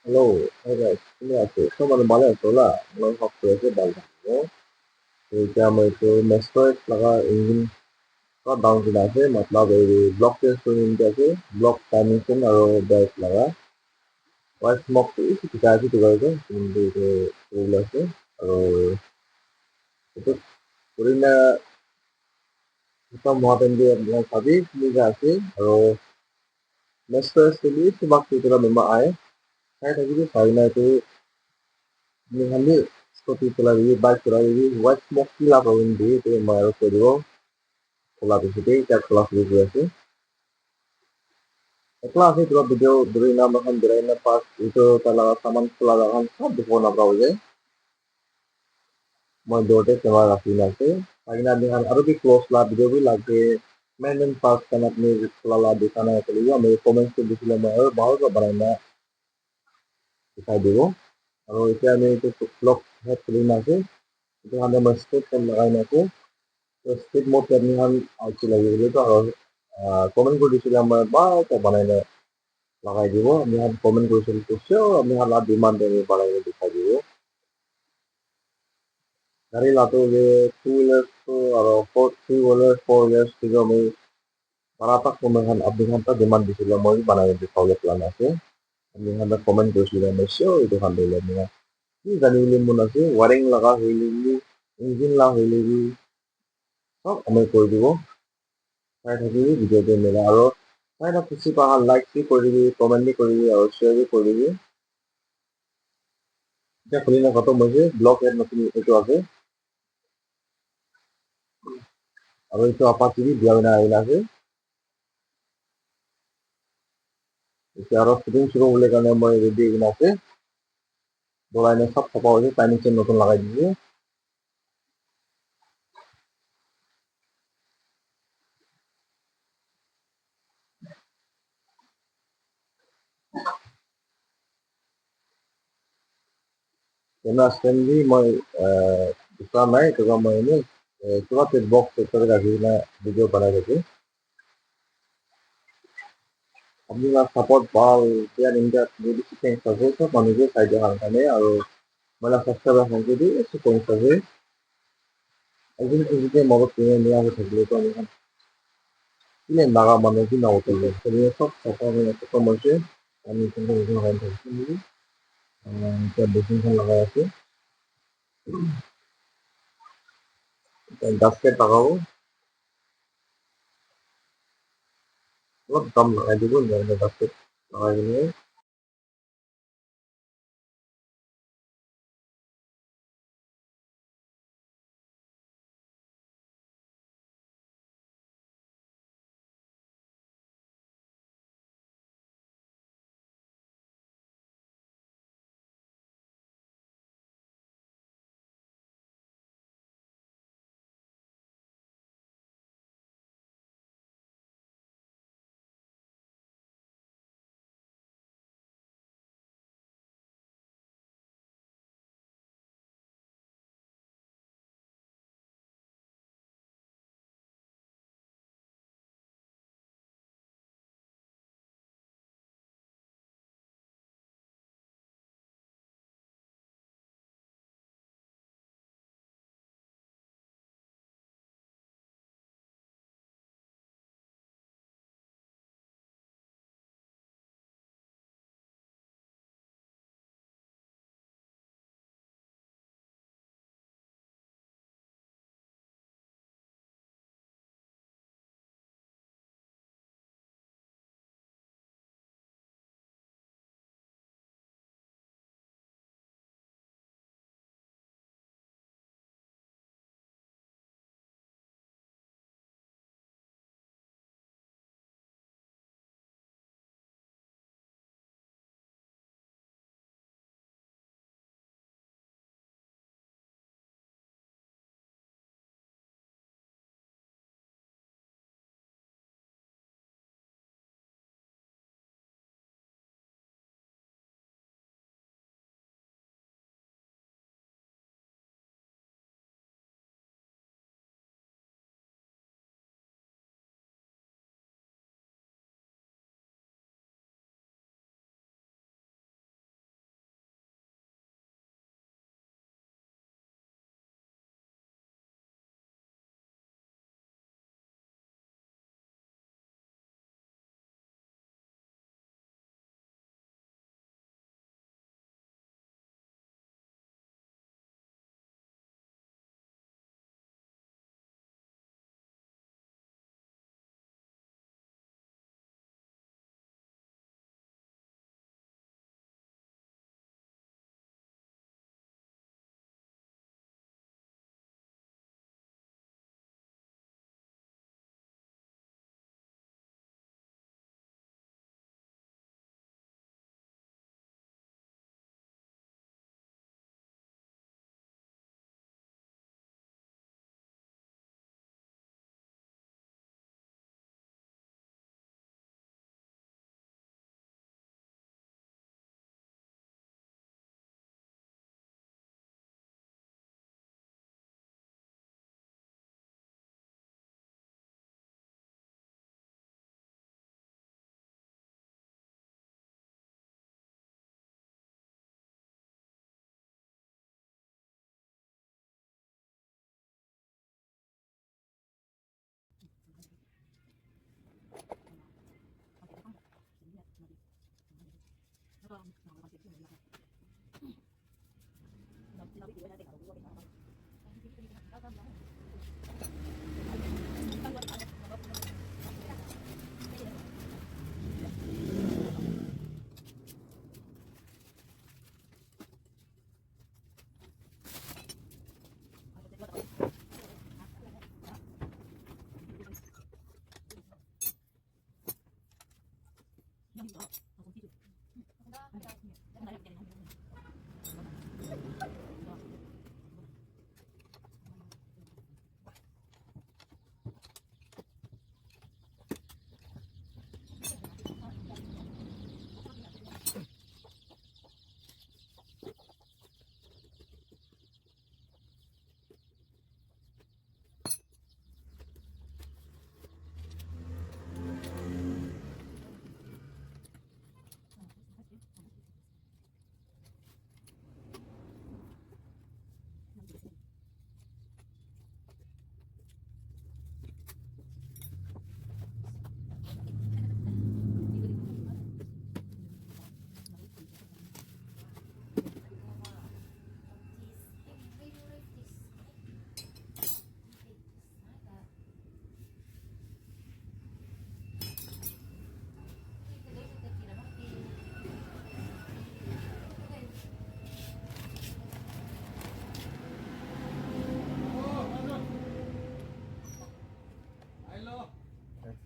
Hello, hey guys, ini aku. So, mana-mana ito lah. Mga software sa dahil ko. So, kaya mo ito, mastro laka engine ka down sila kasi, matlab ay block test ko yung kasi, block dimension aro belt laka. White smoke ko isi kita kasi ito kayo, hindi ito rula kasi. Aro, ito, puri na ito mga tendi at mga sabi, hindi kasi, aro, mastro ko ito, bakit ito lang may maay. Kaya tagi ito, sabi na ito, hindi, scooty pula rin, bike pula rin, white smoke pila pa hindi, ito yung mga aro ko diba. Kelas itu chat kelas gitu sih. Kelas itu kalau video dari nama kan dari pas itu telah saman pelagakan sab di phone apa aja. Mau dote cuma lagi nanti. Lagi nanti kan harus di close lah video भी lagi. मैंने पास करना अपने सलाह दिखाना है चलिए मेरे comments के दिखने में और बहुत का बनाना दिखाई देगा और इसे हमें तो ब्लॉक है क्लीन आके तो हमें मस्जिद कर लगाना को तो स्पीड मोड करनी हम अच्छी लगेगी तो और कमेंट को दिखने में बहुत का बनाना লগাই দিব আমি কমেন্ট কৰিছিলোঁ কৈছেও আমি লাভ ডিমাণ্ড দেবে বাড়াই দেখাই দিব গাড়ী লাটো যে টু হুইলার্স আৰু থ্ৰী হুইলাৰ্স ফ'ৰ হুইলাৰ্স কিন্তু আমি পাৰাপাক কোনোখন আপনি খানটা ডিমাণ্ড দিছিলে মই বানাই দেখাবলৈ প্লান আছে আমি খানটা কমেণ্ট কৰিছিলোঁ আমি চিয়'ৰ এইটো খান দিলে আমি কি জানিবলৈ মন আছে ৱাৰিং লগা হইলে বুলি ইঞ্জিন লা হইলে বুলি চব আমি কৰি দিব চাই থাকিবি ভিডিঅ'টো মিলা আৰু চাই না খুচি পাহা লাইক বি কৰিবি কমেণ্ট বি কৰিবি আৰু শ্বেয়াৰ বি কৰিবি এতিয়া খুলি না খতম হৈছে ব্লগ এড নতুন এইটো আছে আৰু এইটো আপাচিবি দিয়া বিনা আহিলা আছে এতিয়া আৰু শুটিং শুৰু হলে কাৰণে মই ৰেডি কিনা আছে বলাইনে সব চপা হৈছে টাইমিং চেন নতুন লগাই দিছে কেমেৰা ষ্টেণ্ড দি মই বিচৰা নাই কিবা মই এনেই কিবা বক্স চেক্টৰ ৰাখি কিনে ভিডিঅ' বনাই থাকি আপোনাৰ চাপৰ্ট ভাল এতিয়া ইণ্ডিয়াত যদি চিকেন আছে চব মানুহে চাই দিয়া কাৰণে আৰু মানে ছাবস্ক্ৰাইবাৰ সংখ্যা দি চিকেন আছে এদিন যদি মগত কিনে নিয়া হৈ থাকিলে তো আমি কিনে নাগা মানুহ কি নাগত চব চাপৰ খতম হৈছে আমি কিন্তু থাকিম এতিয়া বেচিনখন লগাই আছো গাছকেট লগাব অলপ দাম লগাই দিব গাছকেট লগাই কিনে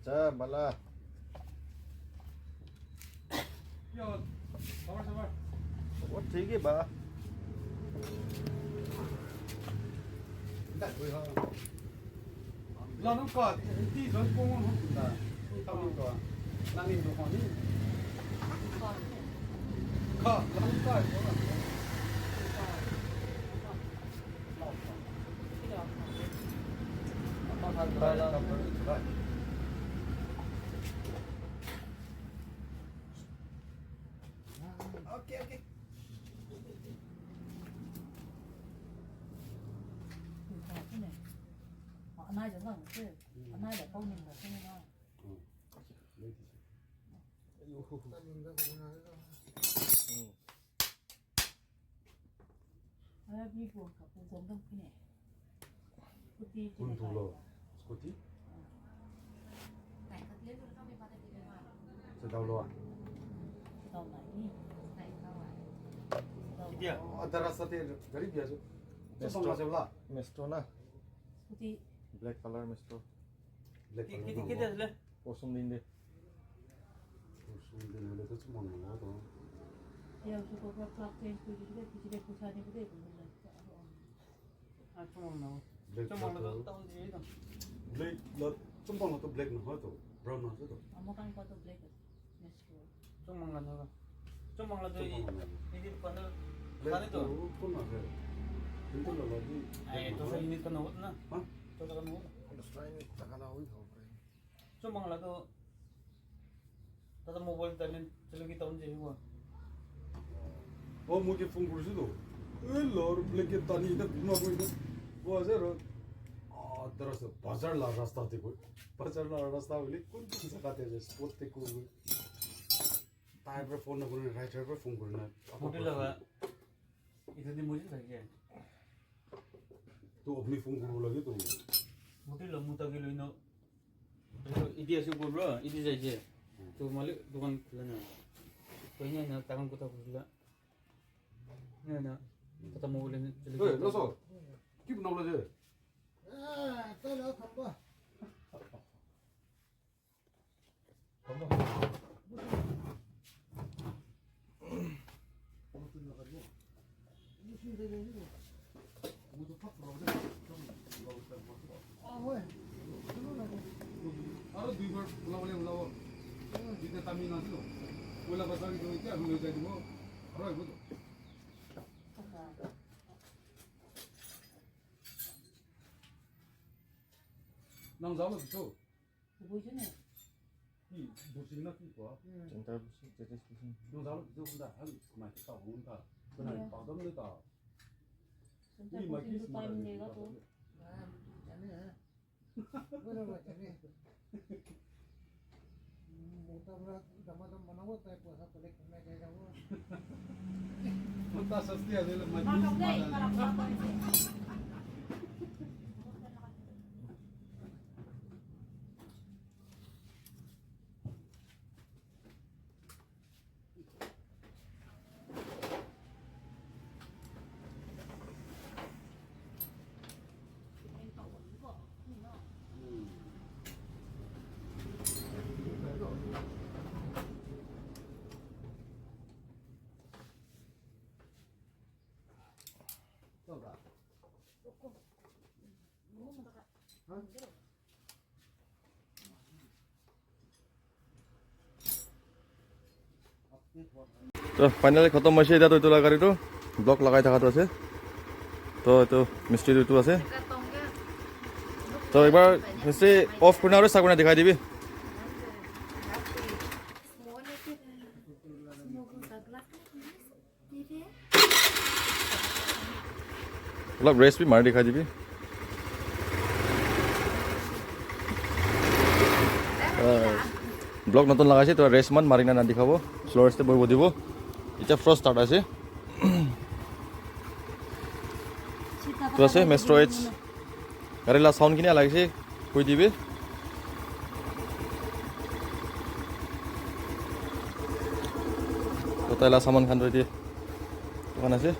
자, 말라. 야, 사발. 되게 봐. 일단 보여. 나는 까, 이 전공은 없다. 타는 거. 나는 요거니. 나는 까, 이거는. 아빠 간다. 오케이. nói giống là chứ nói để con mình là không nói 이 부분 갖고 공동 피네 스쿠티 돈 둘러. 스쿠티? này thật liên luôn trong cái phát triển này 저 나올라. đầu này đâu rồi 이디야. 아다라사테 가리비야죠. 좀 가져라. Mastro na. 스쿠티 Black color Mastro. 블랙 किती Posum din de. 무슨 원래도 좀 먹는 거도. 야 저거 각 체인지 집에 고사니 그래 아, 좀 나와. 블랙 좀 먹는 거 다운지 이거. 블랙 나좀 먹는 것도 블랙 나와도 브라운 나와도. 아무간 것도 블랙 메스로 좀 먹는 거. 좀 먹는 거 좀 먹는 거. 이디 건들 블랙 가는 거. 또 나서. 근데 나가지. 아이, 또 이니 거 나왔나? 어? 또 나가 나와. Strain takala hoy ho. 좀 먹는 거. 다들 모바일 때는 저기 다운지 이거. मुझे phone कर दो लॉर लेके तानी इधर घुमा कोई तो वो जरा तरह से बाजार ला रास्ता थे कोई बाजार ला रास्ता बोले कौन कौन सा खाते हैं स्पोर्ट थे कोई टाइप पर फोन ना करना राइट पर फोन करना मोटी लगा इधर दिन मुझे लगे तो अपनी फोन करो लगे तो मोटी लग मुता के लिए ना इधर ऐसे बोल रहा इधर जाइए तो मालिक दुकान खुला ना तो यहाँ ना ताकन को तो खुला ना kata mau boleh 예 너서 기분 나올라지 떠나 간다. 무슨 소리야? 모두 팍 들어오자. 아 왜? 아로 두이벌 올라와 이때 땀이 나지도 올라가서 이거 있지 않은 거 가지고 알아 이거도 남 잡아 줘. 보이시네 이 무슨이나 끼고 Central busi, jadi busi. 남 잡아 줘 본다. 한 그만 있다 온다. 그날 빠졌는다. 진짜 보이는 타임 내가 또 아, 자네. 뭐라고 자네. 모타 브라 담아담 बनाओ तो पैसा पड़े करना चाहिए वो मुद्दा सस्ती आहे Mà không đây, mà làm sao vậy? তো ফাইনেলি খতম হৈছে এতিয়া এইটো গাড়ীটো ব্লক লগাই থকাটো আছে তো এইটো মিস্ত্ৰীটো আছে তো এইবাৰ মিস্ত্ৰী অফ কৰি আৰু চাকৰি দেখাই দিবি অলপ ৰেষ্ট বি মাৰি দেখাই দিবি ব্লক নতুন লগাইছে তো ৰেষ্ট মান মাৰি না দেখাব স্ল' ৰেষ্টে বহিব দিব এতিয়া ফ্ৰষ্ট ষ্টাৰ্ট আছে তো আছে মেষ্ট্ৰ এইচ গাড়ীলা চাউণ্ডখিনি লাগিছে কৈ দিবি তো তাইলা চামান খান দিয়ে দোকান আছে